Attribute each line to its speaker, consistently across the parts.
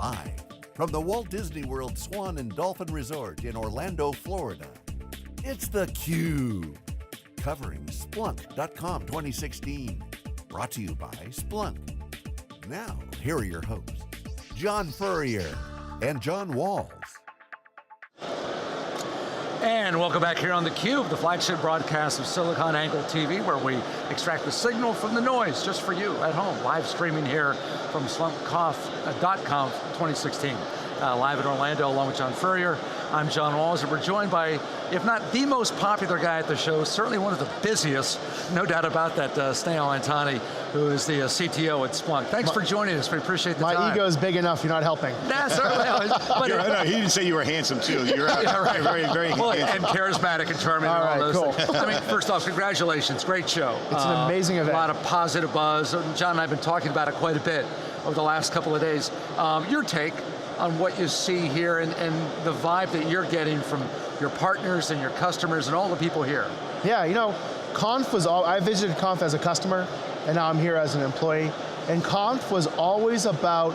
Speaker 1: Live from the Walt Disney World Swan and Dolphin Resort in Orlando, Florida, it's theCUBE, covering Splunk.com 2016. Brought to you by Splunk. Now, here are your hosts, John Furrier and John Walls.
Speaker 2: And welcome back here on theCUBE, the flagship broadcast of SiliconANGLE TV, where we extract the signal from the noise just for you at home. Live streaming here from Splunk.com 2016. Live in Orlando along with John Furrier. I'm John Walls, and we're joined by, if not the most popular guy at the show, certainly one of the busiest, no doubt about that, Snehal Antani, who is the CTO at Splunk. Thanks for joining us, we appreciate the time.
Speaker 3: My ego is big enough, you're not helping.
Speaker 2: Nah, certainly. But
Speaker 4: no, he didn't say you were handsome too. You're
Speaker 2: yeah, right.
Speaker 4: very
Speaker 2: well,
Speaker 4: handsome.
Speaker 2: And charismatic and charming
Speaker 3: all
Speaker 2: and all
Speaker 3: right,
Speaker 2: those
Speaker 3: cool.
Speaker 2: things. I mean, first off, congratulations, great show.
Speaker 3: It's an amazing event.
Speaker 2: A lot of positive buzz. John and I have been talking about it quite a bit over the last couple of days. Your take on what you see here and the vibe that you're getting from your partners and your customers and all the people here.
Speaker 3: Yeah, you know, I visited Conf as a customer, and now I'm here as an employee. And Conf was always about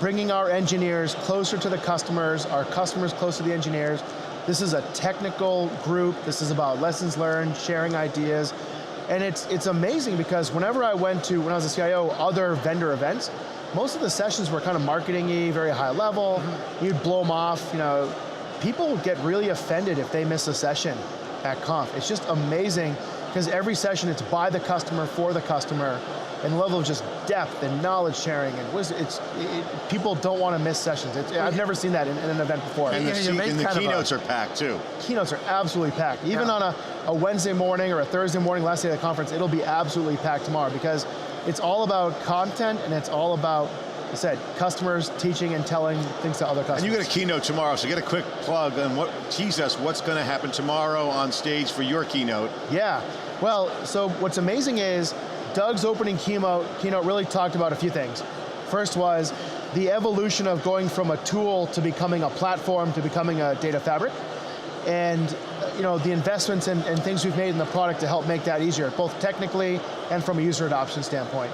Speaker 3: bringing our engineers closer to the customers, our customers closer to the engineers. This is a technical group. This is about lessons learned, sharing ideas. And it's amazing because whenever I went to, when I was a CIO, other vendor events, most of the sessions were kind of marketing-y, very high level. You'd blow them off, you know. People get really offended if they miss a session at Conf. It's just amazing because every session it's by the customer, for the customer, and the level of just depth and knowledge sharing and wisdom, people don't want to miss sessions. I've never seen that in an event before.
Speaker 4: And the keynotes are packed too.
Speaker 3: Keynotes are absolutely packed. Even on a Wednesday morning or a Thursday morning, last day of the conference, it'll be absolutely packed tomorrow because it's all about content and it's all about, like I said, customers teaching and telling things to other customers.
Speaker 4: And you got a keynote tomorrow, so get a quick plug on tease us what's going to happen tomorrow on stage for your keynote.
Speaker 3: Yeah, well, so what's amazing is Doug's opening keynote really talked about a few things. First was the evolution of going from a tool to becoming a platform to becoming a data fabric. And you know, the investments and things we've made in the product to help make that easier, both technically and from a user adoption standpoint.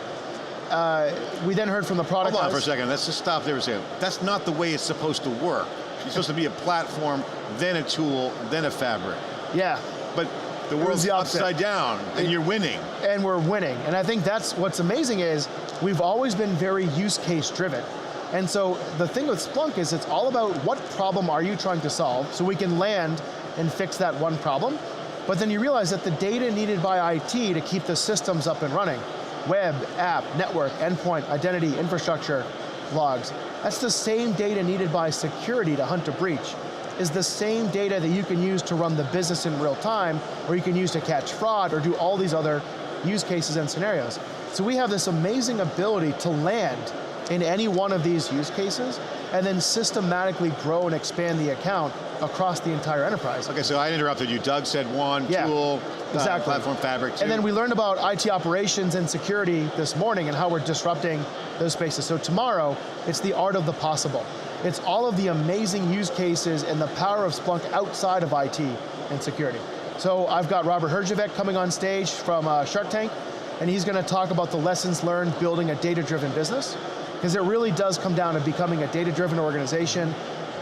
Speaker 3: We then heard from the product
Speaker 4: Hold on
Speaker 3: house.
Speaker 4: for a second, let's just stop there and say, that's not the way it's supposed to work. It's supposed to be a platform, then a tool, then a fabric.
Speaker 3: Yeah.
Speaker 4: But the world's upside down, and you're winning.
Speaker 3: And we're winning, and I think that's what's amazing is, we've always been very use case driven. And so the thing with Splunk is it's all about what problem are you trying to solve, so we can land and fix that one problem. But then you realize that the data needed by IT to keep the systems up and running, web, app, network, endpoint, identity, infrastructure, logs, that's the same data needed by security to hunt a breach, is the same data that you can use to run the business in real time, or you can use to catch fraud, or do all these other use cases and scenarios. So we have this amazing ability to land in any one of these use cases, and then systematically grow and expand the account across the entire enterprise.
Speaker 4: Okay, so I interrupted you. Doug said one, tool,
Speaker 3: exactly.
Speaker 4: Platform fabric, two.
Speaker 3: And then we learned about IT operations and security this morning and how we're disrupting those spaces. So tomorrow, it's the art of the possible. It's all of the amazing use cases and the power of Splunk outside of IT and security. So I've got Robert Herjavec coming on stage from Shark Tank, and he's going to talk about the lessons learned building a data-driven business, because it really does come down to becoming a data-driven organization,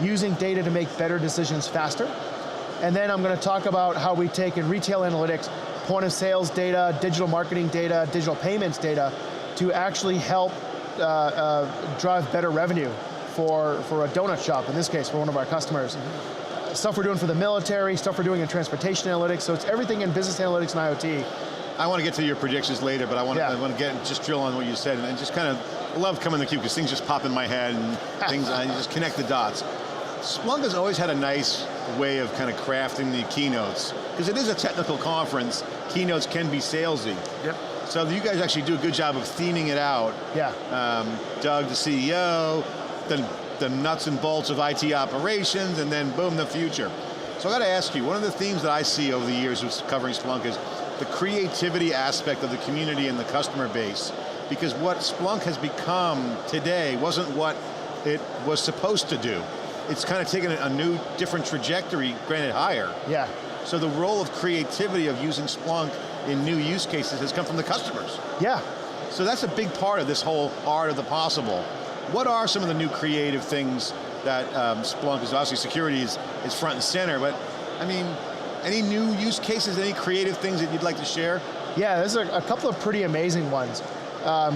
Speaker 3: using data to make better decisions faster. And then I'm going to talk about how we take in retail analytics, point of sales data, digital marketing data, digital payments data, to actually help drive better revenue for a donut shop, in this case, for one of our customers. Stuff we're doing for the military, stuff we're doing in transportation analytics, so it's everything in business analytics and IoT.
Speaker 4: I want to get to your predictions later, but I want to just drill on what you said, and just kind of love coming to the cube, because things just pop in my head, and things, I just connect the dots. Splunk has always had a nice way of kind of crafting the keynotes, because it is a technical conference, keynotes can be salesy.
Speaker 2: Yep.
Speaker 4: So you guys actually do a good job of theming it out.
Speaker 3: Yeah.
Speaker 4: Doug, the CEO, the nuts and bolts of IT operations, and then boom, the future. So I got to ask you, one of the themes that I see over the years with covering Splunk is the creativity aspect of the community and the customer base. Because what Splunk has become today wasn't what it was supposed to do. It's kind of taken a new, different trajectory, granted higher.
Speaker 3: Yeah.
Speaker 4: So the role of creativity of using Splunk in new use cases has come from the customers.
Speaker 3: Yeah.
Speaker 4: So that's a big part of this whole art of the possible. What are some of the new creative things that Splunk is, obviously security is front and center, but I mean, any new use cases, any creative things that you'd like to share?
Speaker 3: Yeah, there's a couple of pretty amazing ones. Let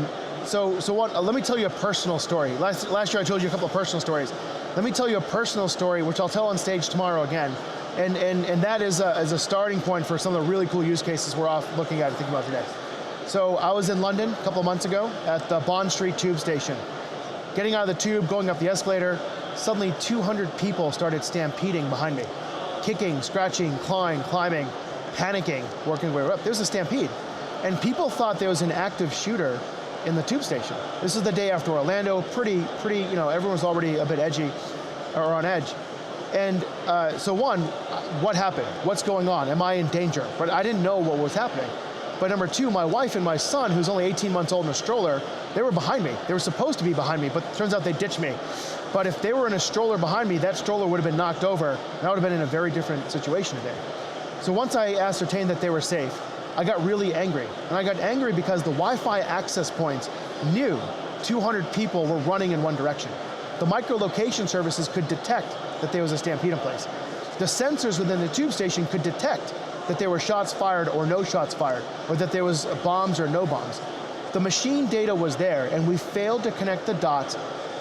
Speaker 3: me tell you a personal story. Last year I told you a couple of personal stories. Let me tell you a personal story, which I'll tell on stage tomorrow again. And that is a starting point for some of the really cool use cases we're off looking at and thinking about today. So I was in London a couple of months ago at the Bond Street tube station. Getting out of the tube, going up the escalator, suddenly 200 people started stampeding behind me. Kicking, scratching, clawing, climbing, panicking, working their way up. There was a stampede. And people thought there was an active shooter in the tube station. This is the day after Orlando, pretty, everyone was already a bit edgy, or on edge. And so one, what happened? What's going on? Am I in danger? But I didn't know what was happening. But number two, my wife and my son, who's only 18 months old in a stroller, they were behind me. They were supposed to be behind me, but it turns out they ditched me. But if they were in a stroller behind me, that stroller would have been knocked over, and I would have been in a very different situation today. So once I ascertained that they were safe, I got really angry. And I got angry because the Wi-Fi access points knew 200 people were running in one direction. The micro-location services could detect that there was a stampede in place. The sensors within the tube station could detect that there were shots fired or no shots fired, or that there was bombs or no bombs. The machine data was there, and we failed to connect the dots,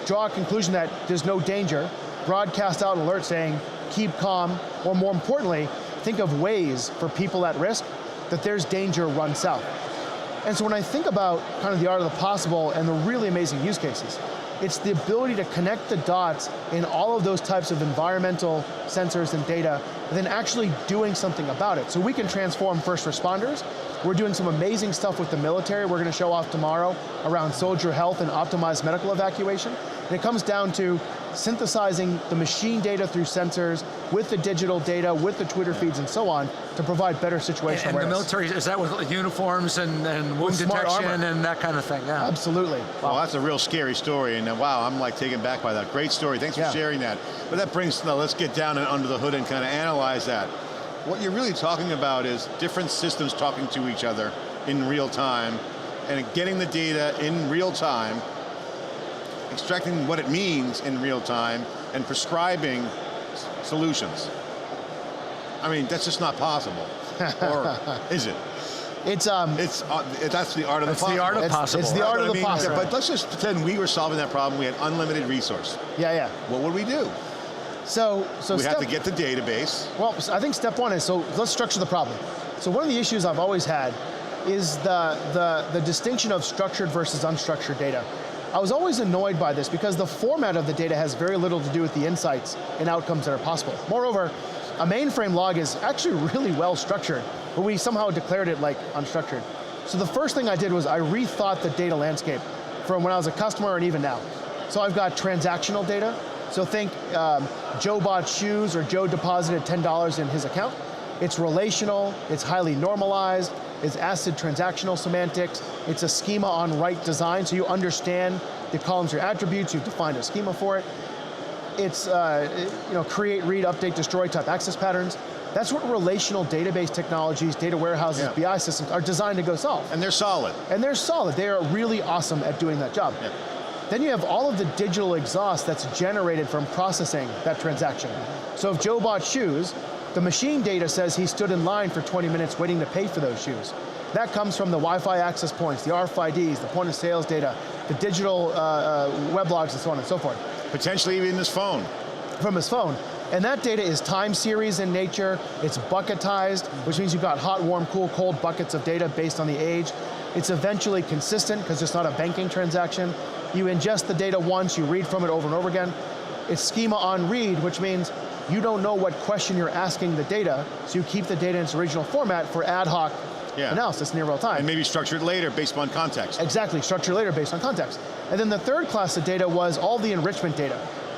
Speaker 3: draw a conclusion that there's no danger, broadcast out an alert saying, keep calm, or more importantly, think of ways for people at risk that there's danger, run south. And so when I think about kind of the art of the possible and the really amazing use cases, it's the ability to connect the dots in all of those types of environmental sensors and data, and then actually doing something about it. So we can transform first responders. We're doing some amazing stuff with the military. We're going to show off tomorrow around soldier health and optimized medical evacuation. And it comes down to synthesizing the machine data through sensors with the digital data, with the Twitter feeds and so on to provide better situational awareness.
Speaker 2: And the military, is that with uniforms and wound detection and that kind of thing? Yeah.
Speaker 3: Absolutely. Wow.
Speaker 4: Well, that's a real scary story, and wow, I'm like taken back by that. Great story, thanks for sharing that. But that brings, now let's get down and under the hood and kind of analyze that. What you're really talking about is different systems talking to each other in real time, and getting the data in real time, extracting what it means in real time, and prescribing solutions. I mean, that's just not possible. Or is it?
Speaker 3: That's the art of the possible.
Speaker 2: It's the art of possible.
Speaker 3: It's the art of the possible.
Speaker 4: But let's just pretend we were solving that problem. We had unlimited resource.
Speaker 3: Yeah.
Speaker 4: What would we do?
Speaker 3: So
Speaker 4: we have to get the database.
Speaker 3: Well, I think step one is, so let's structure the problem. So one of the issues I've always had is the distinction of structured versus unstructured data. I was always annoyed by this because the format of the data has very little to do with the insights and outcomes that are possible. Moreover, a mainframe log is actually really well structured, but we somehow declared it like unstructured. So the first thing I did was I rethought the data landscape from when I was a customer and even now. So I've got transactional data. So think Joe bought shoes or Joe deposited $10 in his account. It's relational, it's highly normalized, it's ACID transactional semantics, it's a schema on write design, so you understand the columns are attributes, you've defined a schema for it. It's create, read, update, destroy type access patterns. That's what relational database technologies, data warehouses, BI systems are designed to go solve. And
Speaker 4: they're solid.
Speaker 3: And they're solid. They are really awesome at doing that job. Yeah. Then you have all of the digital exhaust that's generated from processing that transaction. So if Joe bought shoes, the machine data says he stood in line for 20 minutes waiting to pay for those shoes. That comes from the Wi-Fi access points, the RFIDs, the point of sales data, the digital web logs and so on and so forth.
Speaker 4: Potentially even his phone.
Speaker 3: From his phone. And that data is time series in nature, it's bucketized, which means you've got hot, warm, cool, cold buckets of data based on the age. It's eventually consistent because it's not a banking transaction. You ingest the data once, you read from it over and over again. It's schema on read, which means you don't know what question you're asking the data, so you keep the data in its original format for ad hoc analysis near real time.
Speaker 4: And maybe structured later based on context.
Speaker 3: Exactly, structured later based on context. And then the third class of data was all the enrichment data,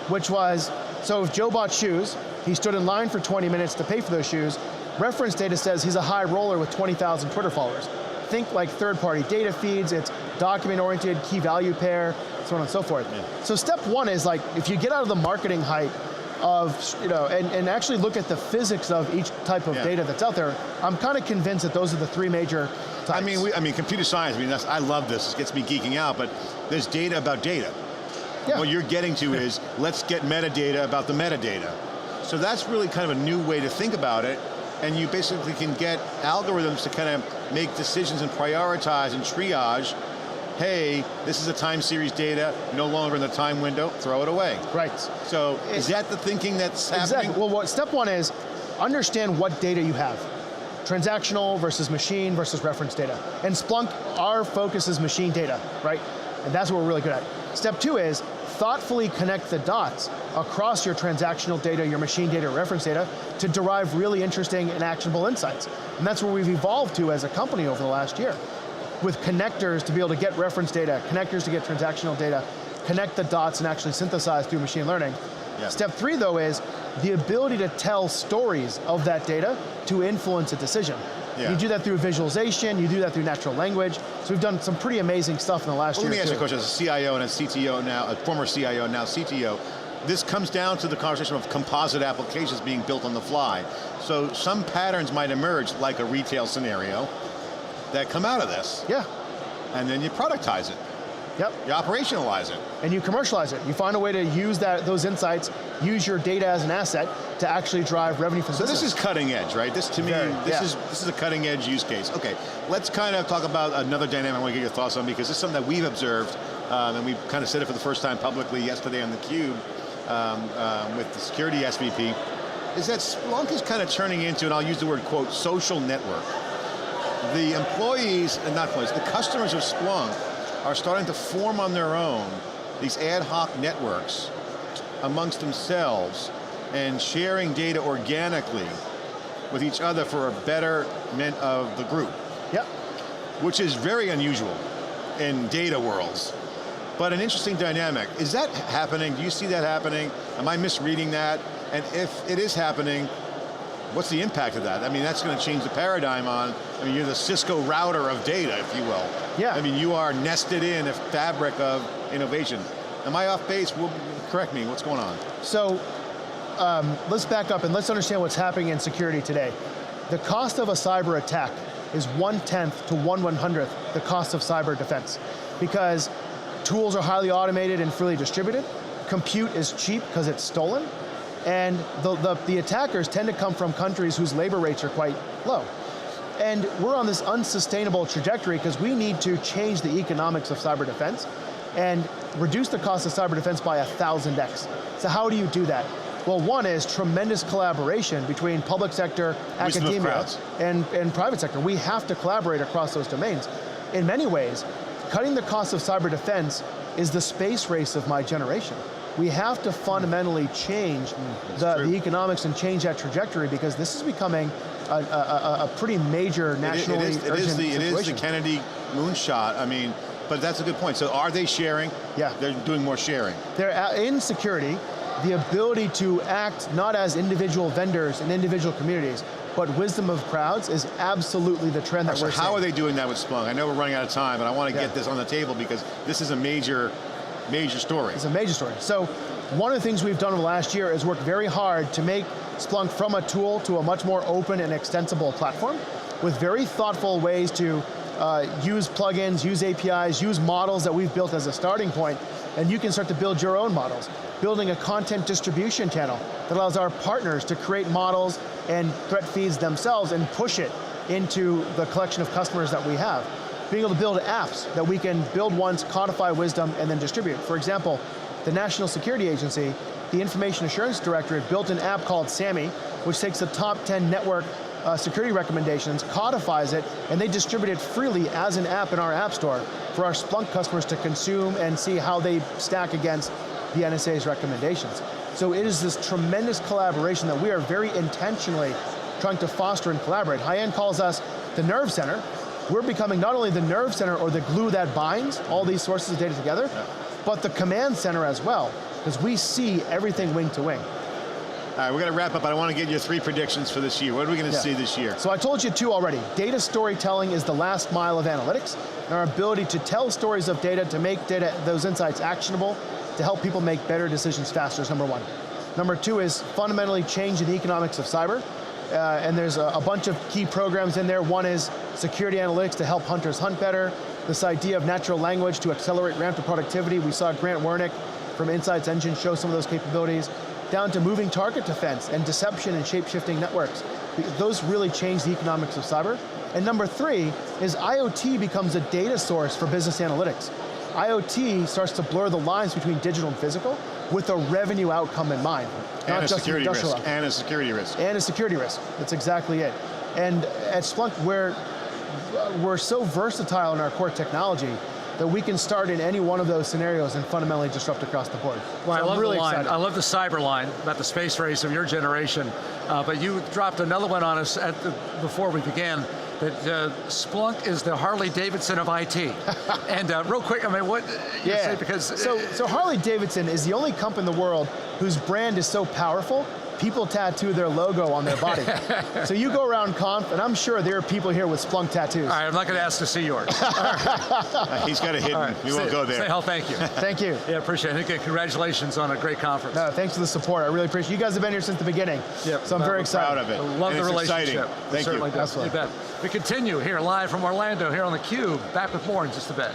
Speaker 3: which was, so if Joe bought shoes, he stood in line for 20 minutes to pay for those shoes, reference data says he's a high roller with 20,000 Twitter followers. Think like third-party data feeds, it's document-oriented, key value pair, so on and so forth. Yeah. So step one is like, if you get out of the marketing hype of, and actually look at the physics of each type of data that's out there, I'm kind of convinced that those are the three major types.
Speaker 4: I mean, computer science, I love this, it gets me geeking out, but there's data about data.
Speaker 3: Yeah.
Speaker 4: What you're getting to is, let's get metadata about the metadata. So that's really kind of a new way to think about it, and you basically can get algorithms to kind of make decisions and prioritize and triage. Hey, this is a time series data, no longer in the time window, throw it away.
Speaker 3: Right.
Speaker 4: So is that the thinking that's happening?
Speaker 3: Exactly. Well, step one is understand what data you have. Transactional versus machine versus reference data. And Splunk, our focus is machine data, right? And that's what we're really good at. Step two is thoughtfully connect the dots across your transactional data, your machine data, reference data, to derive really interesting and actionable insights. And that's where we've evolved to as a company over the last year. With connectors to be able to get reference data, connectors to get transactional data, connect the dots and actually synthesize through machine learning. Yeah. Step three, though, is the ability to tell stories of that data to influence a decision. Yeah. You do that through visualization, you do that through natural language. So we've done some pretty amazing stuff in the last year.
Speaker 4: Let me ask you a question, as a CIO and a CTO now, a former CIO, now CTO, this comes down to the conversation of composite applications being built on the fly. So some patterns might emerge, like a retail scenario, that come out of this.
Speaker 3: Yeah.
Speaker 4: And then you productize it.
Speaker 3: Yep.
Speaker 4: You operationalize it.
Speaker 3: And you commercialize it. You find a way to use those insights, use your data as an asset to actually drive revenue for the business.
Speaker 4: So this is cutting edge, right? This to me, this is a cutting edge use case. Okay, let's kind of talk about another dynamic I want to get your thoughts on, because this is something that we've observed, and we kind of said it for the first time publicly yesterday on theCUBE with the security SVP, is that Splunk is kind of turning into, and I'll use the word, quote, social network. The employees, and not employees, the customers of Splunk are starting to form on their own these ad hoc networks amongst themselves and sharing data organically with each other for a betterment of the group.
Speaker 3: Yep.
Speaker 4: Which is very unusual in data worlds, but an interesting dynamic. Is that happening? Do you see that happening? Am I misreading that? And if it is happening, what's the impact of that? I mean, that's going to change the paradigm on, I mean, you're the Cisco router of data, if you will.
Speaker 3: Yeah.
Speaker 4: I mean, you are nested in a fabric of innovation. Am I off base? Well, correct me, what's going on?
Speaker 3: So, let's back up and let's understand what's happening in security today. The cost of a cyber attack is 1/10 to 1/100th the cost of cyber defense, because tools are highly automated and freely distributed, compute is cheap because it's stolen, and the attackers tend to come from countries whose labor rates are quite low. And we're on this unsustainable trajectory because we need to change the economics of cyber defense and reduce the cost of cyber defense by 1,000x. So how do you do that? Well, one is tremendous collaboration between public sector, academia, and private sector. We have to collaborate across those domains. In many ways, cutting the cost of cyber defense is the space race of my generation. We have to fundamentally change the economics and change that trajectory, because this is becoming a pretty major nationally urgent situation.
Speaker 4: It is the Kennedy moonshot. I mean, but that's a good point. So are they sharing?
Speaker 3: Yeah.
Speaker 4: They're doing more sharing.
Speaker 3: They're in security, the ability to act not as individual vendors in individual communities, but wisdom of crowds is absolutely the trend that we're seeing.
Speaker 4: How are they doing that with Splunk? I know we're running out of time, but I want to get this on the table because this is a major story.
Speaker 3: It's a major story. So one of the things we've done over the last year is work very hard to make Splunk from a tool to a much more open and extensible platform with very thoughtful ways to use plugins, use APIs, use models that we've built as a starting point, and you can start to build your own models. Building a content distribution channel that allows our partners to create models and threat feeds themselves and push it into the collection of customers that we have. Being able to build apps that we can build once, codify wisdom, and then distribute. For example, the National Security Agency, the Information Assurance Directorate built an app called SAMI, which takes the top 10 network security recommendations, codifies it, and they distribute it freely as an app in our app store for our Splunk customers to consume and see how they stack against the NSA's recommendations. So it is this tremendous collaboration that we are very intentionally trying to foster and collaborate. High-end calls us the nerve center. We're becoming not only the nerve center or the glue that binds all these sources of data together, but the command center as well, because we see everything wing to wing.
Speaker 4: All right, we're going to wrap up, but I want to get your 3 predictions for this year. What are we going to see this year?
Speaker 3: So I told you 2 already. Data storytelling is the last mile of analytics, and our ability to tell stories of data, to make data, those insights actionable, to help people make better decisions faster is number 1. Number 2 is fundamentally changing the economics of cyber, and there's a bunch of key programs in there. One is security analytics to help hunters hunt better, this idea of natural language to accelerate ramp to productivity. We saw Grant Wernick from Insight's engine shows some of those capabilities, down to moving target defense and deception and shape-shifting networks. Those really change the economics of cyber. And number 3 is IoT becomes a data source for business analytics. IoT starts to blur the lines between digital and physical with a revenue outcome in mind.
Speaker 4: And a security risk. And a security risk.
Speaker 3: And a security risk. That's exactly it. And at Splunk, we're so versatile in our core technology that we can start in any one of those scenarios and fundamentally disrupt across the board.
Speaker 2: Well,
Speaker 3: so
Speaker 2: I love
Speaker 3: really
Speaker 2: the line.
Speaker 3: excited.
Speaker 2: I love the cyber line about the space race of your generation. But you dropped another one on us before we began, that Splunk is the Harley Davidson of IT. And real quick, I mean, what you say, because...
Speaker 3: So Harley Davidson is the only company in the world whose brand is so powerful, people tattoo their logo on their body. So you go around Conf, and I'm sure there are people here with Splunk tattoos.
Speaker 2: All right, I'm not going to ask to see yours.
Speaker 4: He's got it hidden. Right. We won't go there.
Speaker 2: Snehal, thank you.
Speaker 3: Thank you.
Speaker 2: Yeah, appreciate it. Again, congratulations on a great conference.
Speaker 3: No, thanks for the support. I really appreciate it. You guys have been here since the beginning.
Speaker 2: Yep.
Speaker 3: So I'm very excited.
Speaker 4: Proud of it.
Speaker 2: I love the relationship.
Speaker 4: Thank you.
Speaker 2: Absolutely. You bet. We continue here live from Orlando, here on theCUBE. Back with more in just a bit.